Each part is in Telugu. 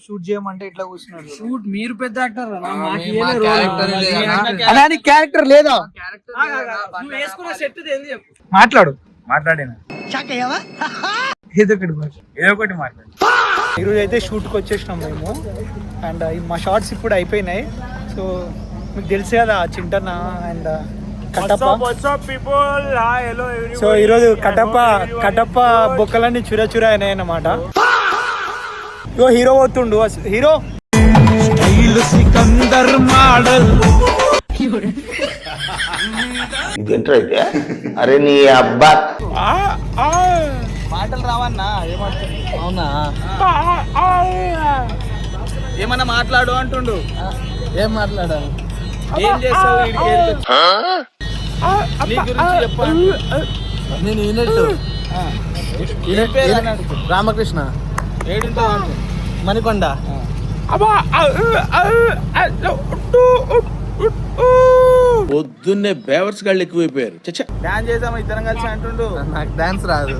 షూట్ చేయమంటే ఇట్లా కూర్చున్నాడు. షూట్ మీరు పెద్ద యాక్టర్ క్యారెక్టర్ లేదా? మాట్లాడు. మాట్లాడినా ఏదో ఒకటి మాట్లాడు. ఈరోజు అయితే షూట్కి వచ్చేసినాం మేము. అండ్ మా షార్ట్స్ ఇప్పుడు అయిపోయినాయి. సో మీకు తెలుసు కదా చింటన్న అండ్ కటప్ప. సో ఈరోజు కటప్ప బొక్కలన్నీ చుర అయినాయి అన్నమాట. ఇగో హీరో పోతుండు. Hero Sikandar model. ఇదేంటైతే అరే నీ అబ్బా మాటలు రావన్నా ఏమంటుంది? అవునా ఏమన్నా మాట్లాడు అంటుండు. ఏం మాట్లాడాలి? ఏం చేస్తావు? నీ గురించి చెప్పాలి. నేను ఈనట్టు రామకృష్ణ ఏడుంటావు? మణికొండ. పొద్దున్నే బేవర్స్ గాళ్ళు ఎక్కువైపోయారు. డాన్స్ చేద్దాం ఇద్దరం కలిసి అంటుండు. నాకు డాన్స్ రాదు.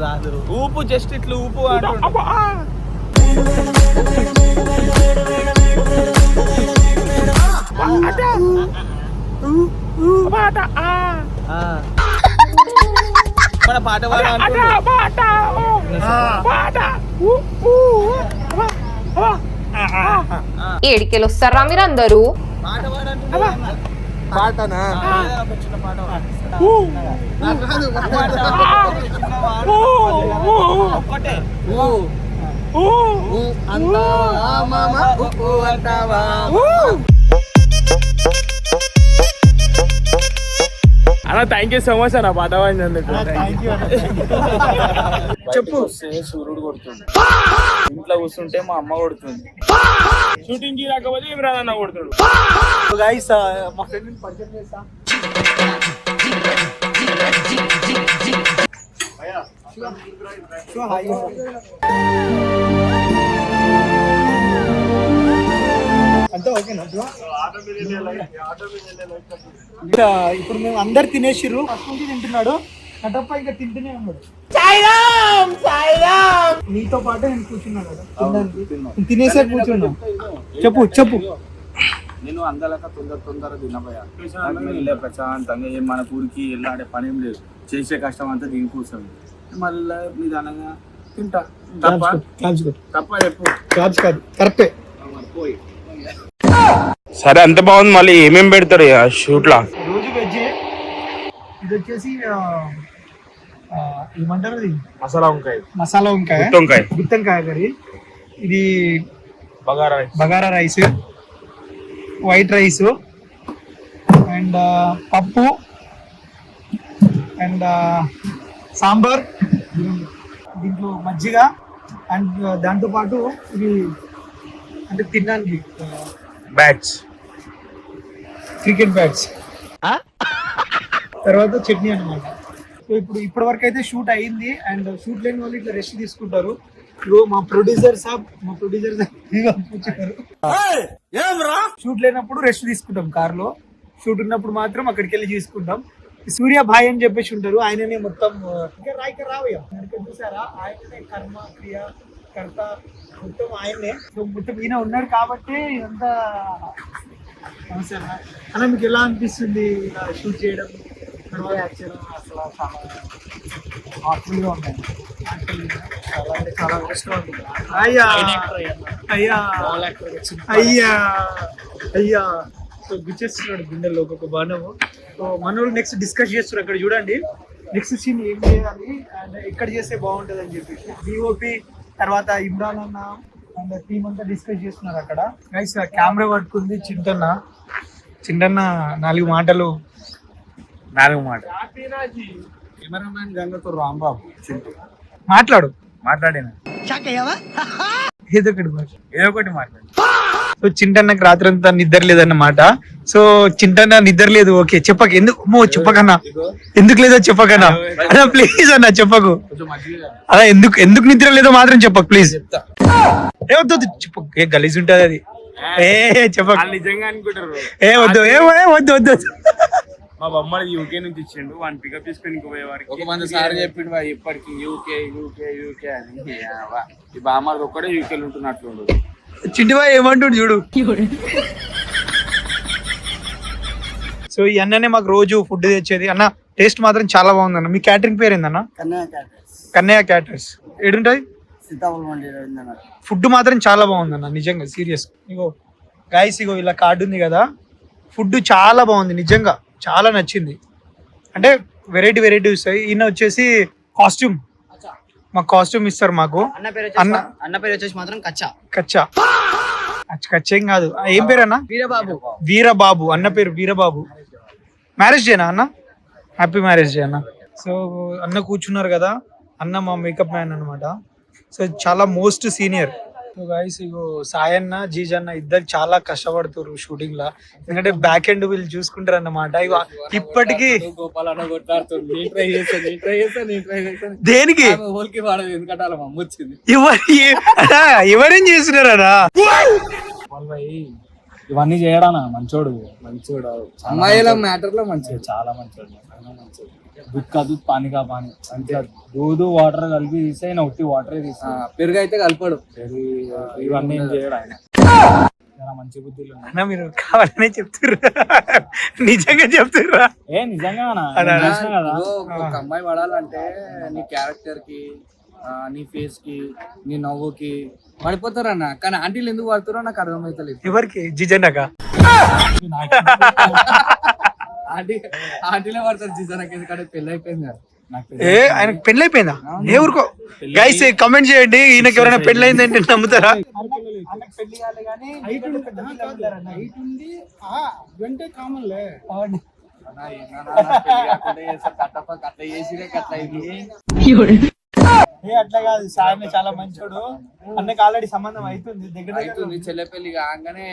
రాదు. ఊపు జస్ట్ ఇట్లా ఊపు అంటుండు. మన పాట ఏడికెళ్ళి వస్తారా మీరు అందరూ? పాటనా? అన్న థ్యాంక్ యూ సో మచ్ అన్న పాట పాడినందుకు. చెప్పు. సూర్యుడు కొడుతుంది, ఇంట్లో కూర్చుంటే మా అమ్మ కొడుతుంది, షూటింగ్ కి రాకపోతే ఇమ్రాన్ అన్న కొడుతుడు. గైస్ మా ఫ్రెండ్ పరిచయం చేస్తా. అంతా ఓకేనా? ఇప్పుడు మేము అందరు తినేసిర్రు. ఫస్ట్ నుంచి తింటున్నాడు కటప్ప, ఇంకా తింటూనే ఉన్నాడు. నీతో పాటు నేను కూర్చున్నాను కదా తినడానికి. తినేసే కూర్చున్నా. చెప్పు. నేను అందలేక తొందర తినబోయా. ప్రశాంతంగా ఏం మన ఊరికి వెళ్ళాడే పని ఏం లేదు, చేసే కష్టం అంతా దీని కూర్చోండి. మళ్ళీ నిదానంగా తింటా. తప్ప చెప్పు. కరెక్టే. సరే అంత బాగుంది. మళ్ళీ ఏమేం పెడతారు షూట్ లా? రోజు వెజ్. ఇది వచ్చేసి ఏమంటారు? ఇది మసాలా వంకాయ గుత్తొంకాయ కర్రీ. ఇది bagara rice, white rice and పప్పు అండ్ సాంబార్, దీంట్లో మజ్జిగ అండ్ దాంతో పాటు ఇది అంటే తినడానికి బ్యాట్స్, క్రికెట్ బ్యాట్స్, తర్వాత చట్నీ అన్నమాట. సో ఇప్పటి వరకు అయితే షూట్ అయింది. అండ్ షూట్ లేని వాళ్ళు ఇట్లా రెస్ట్ తీసుకుంటారు. మా ప్రొడ్యూసర్ సాబ్ కూర్చున్నారు. షూట్ లేనప్పుడు రెస్ట్ తీసుకుంటాం కార్ లో, షూట్ ఉన్నప్పుడు మాత్రం అక్కడికి వెళ్ళి తీసుకుంటాం. సూర్య భాయ్ అని చెప్పేసి ఉంటారు, ఆయననే మొత్తం రావయ్యా చూసారా, ఆయననే కర్మ క్రియ కర్త మొత్తం ఆయనే. సో మొత్తం ఈయన ఉన్నాడు కాబట్టి ఇదంతా సమస్యనా అలా. మీకు ఎలా అనిపిస్తుంది ఇలా షూట్ చేయడం? యాక్చువల్ అసలు చాలా హార్ట్ఫుల్ గా ఉంటాయి. చాలా అంటే చాలా కష్టం ఉంటుంది. అయ్యా సో గుచ్చేస్తున్నాడు గుండెల్లో ఒక్కొక్క బాణము. సో మనోళ్ళు నెక్స్ట్ డిస్కస్ చేస్తున్నారు. అక్కడ చూడండి నెక్స్ట్ సీన్ ఏం చేయాలి అండ్ ఎక్కడ చేస్తే బాగుంటుంది అని చెప్పేసి డిఓపి తర్వాత ఇమ్రాన్ అన్న అండ్ టీమ్ అంతా డిస్కస్ చేస్తున్నారు అక్కడ. గైస్ కెమెరా పట్టుకుంది చింటన్న 4 మాటలు. కెమెరామ్యాన్ గంగతో రాంబాబు మాట్లాడినా ఏదో ఒకటి మాట్లాడు. సో చింటన్నకు రాత్రంతా నిద్ర లేదన్నమాట. సో చింటన్న నిద్ర లేదు. ఓకే చెప్పక చెప్పకన్నా ఎందుకు లేదో చెప్పకన్నా అన్నా ప్లీజ్ అన్న చెప్పకు. అలా ఎందుకు నిద్ర లేదో మాత్రం చెప్పకు ప్లీజ్. ఏ వద్దు వద్దు, చెప్పు. ఏ గలీజ్ ఉంటది అది. ఏ చెప్ప. వాళ్ళు నిజంగా అనుకుంటారు. ఏ వద్దు, ఏ వద్దు వద్దు. మా బొమ్మది యూకే నుంచి ఇచ్చిండు, వాడిని పికప్ చేసుకుని ఇంకో పోయే వారికి ఒక మంది సార్ చెప్పిండు వా ఇప్పటికి యూకే యూకే యూకే అని. ఈ బామ్మది ఒక్కడే యూకేలో ఉంటున్నట్లు. చింటిబాయ్ ఏమంటుండు చూడు. సో ఈ అన్ననే మాకు రోజు ఫుడ్ తెచ్చేది. అన్న టేస్ట్ మాత్రం చాలా బాగుంది అన్న. మీ క్యాటరింగ్ పేరు ఏందన్న? కన్నయ్య క్యాటర్స్. ఏడుంటది? ఫుడ్ మాత్రం చాలా బాగుంది అన్న, నిజంగా సీరియస్. ఇగో గైస్, ఇగో ఇలా కార్డు ఉంది కదా, ఫుడ్ చాలా బాగుంది నిజంగా, చాలా నచ్చింది. అంటే వెరైటీ వస్తాయి. ఈయన వచ్చేసి కాస్ట్యూమ్, మాకు కాస్ట్యూమ్ ఇస్తారు మాకు. అన్న పేరు వచ్చేసి మాత్రం కచ్చా ఏం కాదు. ఏం పేరు అన్న? వీరబాబు. అన్న పేరు వీరబాబు. మ్యారేజ్ చేయనా అన్న? హ్యాపీ మ్యారేజ్ డే అన్న. సో అన్న కూర్చున్నారు కదా, అన్న మా మేకప్ మ్యాన్ అనమాట. సో చాలా మోస్ట్ సీనియర్. సో గైస్, ఇగో సాయన్న జీజన్న ఇద్దరు చాలా కష్టపడుతారు షూటింగ్ లా, ఎందుకంటే బ్యాక్ ఎండ్ వీళ్ళు చూసుకుంటారు అన్నమాట. ఇగో ఇప్పటికీ దేనికి ఎవరేం చేస్తున్నారా? ఇవన్నీ చేయడానా మంచోడు అమ్మాయిల మ్యాటర్ లో మంచిది, చాలా మంచోడు. దుఃఖదు పానీ కా పానీ, మంచిగా దూదు వాటర్ కలిపి తీస్తే ఆయన ఉట్టి వాటర్ తీస్తా. పెరుగు అయితే కలిపాడు. ఇవన్నీ ఏం చేయడు ఆయన. మంచి బుద్ధిలో అన్న మీరు కావాలనే చెప్తుర్రా, నిజంగా చెప్తుర్రా? ఏ నిజంగా ఒక అమ్మాయి పడాలంటే నీ క్యారెక్టర్ కి, నీ ఫేస్ కి, నీ నవ్వుకి పడిపోతారన్న. కానీ ఆంటీలు ఎందుకు పడుతారో నాకు అర్థమైతలేదు. ఎవరికి? జిజన్నగా? ఆంటీలో పడతారు జిజనకి, ఎందుకంటే పెళ్లి అయిపోయింది కదా. ఏ ఆయనకు పెళ్లి అయిపోయిందా? ఏ ఊరుకో గైస్, కామెంట్ చేయండి, ఈయనకి ఎవరైనా పెళ్లి అయిందంటే నమ్ముతారా? అట్లా కాదు, సార్ చాలా మంచోడు. అన్నకి ఆల్రెడీ సంబంధం అవుతుంది, దగ్గర అవుతుంది. చెల్లె పెళ్లి కాగానే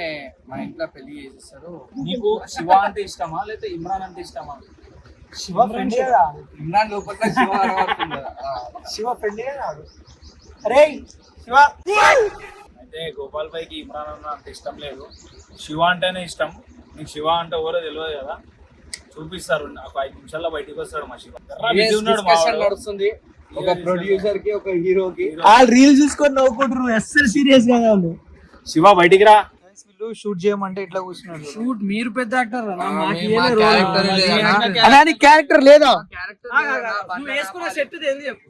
మన ఇంట్లో పెళ్లి చేసేస్తారు. నీకు శివ అంటే ఇష్టమా లేకపోతే ఇమ్రాన్ అంటే ఇష్టమా? శివ ఫ్రెండ్ కదా, ఇమ్రాన్ లోపల శివ అరవడుతుంది. శివ ఫ్రెండ్ కాదు. అరే శివ. అయితే గోపాల్ పైకి ఇమ్రాన్ అన్న అంత ఇష్టం లేదు, శివ అంటేనే ఇష్టం. నీకు శివ అంటే ఎవరో తెలియదు కదా, చూపిస్తారు. ఒక 5 నిమిషాల్లో బయటకు వస్తాడు మా శివ. నడుస్తుంది ఒక ప్రొడ్యూసర్ కి, ఒక హీరోకి. వాళ్ళు రీల్ చూసుకొని నవ్వుకుంటారు, అస్సలు సీరియస్ గా వాళ్ళు. శివ బయటికి రా. వీళ్ళు షూట్ చేయమంటే ఇట్లా కూర్చున్నారు. షూట్ మీరు పెద్ద యాక్టర్ క్యారెక్టర్ లేదా? నువ్వు వేసుకున్న సెట్ ఏంది చెప్పు.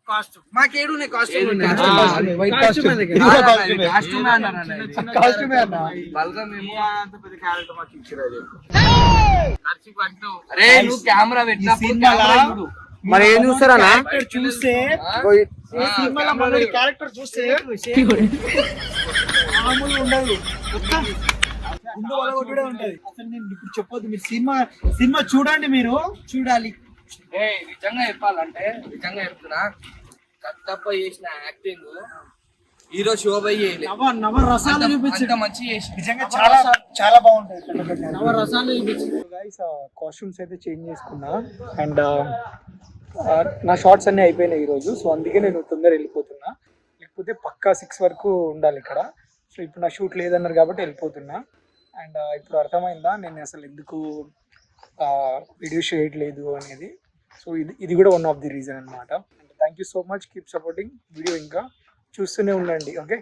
కాస్ట్యూమ్ మాకేడు కాస్ట్యూమ్ కెమెరా పెట్టిన మరి ఏం చూస్తారా? చూస్తే క్యారెక్టర్ చూస్తే మామూలు ఉండదు, ముందు వలగొట్టుడే ఉంటది. అసలు నేను ఇప్పుడు చెప్పొద్దు, మీరు సినిమా చూడండి, మీరు చూడాలి. నిజంగా చెప్పాలంటే, నిజంగా చెప్తున్నా, కట్టప్ప చేసిన యాక్టింగ్ హీరో శోభయ్య నవరసాలు చూపించి మంచి చేసి నిజంగా చాలా బాగుంటది. నవరసాలు చూపించి. గైస్, కాస్ట్యూమ్స్ అయితే చేంజ్ చేసుకున్నా అండ్ నా షార్ట్స్ అన్నీ అయిపోయినాయి ఈరోజు. సో అందుకే నేను తొందర వెళ్ళిపోతున్నా, లేకపోతే పక్కా 6 వరకు ఉండాలి ఇక్కడ. సో ఇప్పుడు నా షూట్ లేదన్నారు కాబట్టి వెళ్ళిపోతున్నా. అండ్ ఇప్పుడు అర్థమైందా నేను అసలు ఎందుకు వీడియో చేయట్లేదు అనేది. సో ఇది కూడా వన్ ఆఫ్ ది రీజన్ అనమాట. And thank you so much, keep supporting video, ఇంకా చూస్తూనే ఉండండి. ఓకే.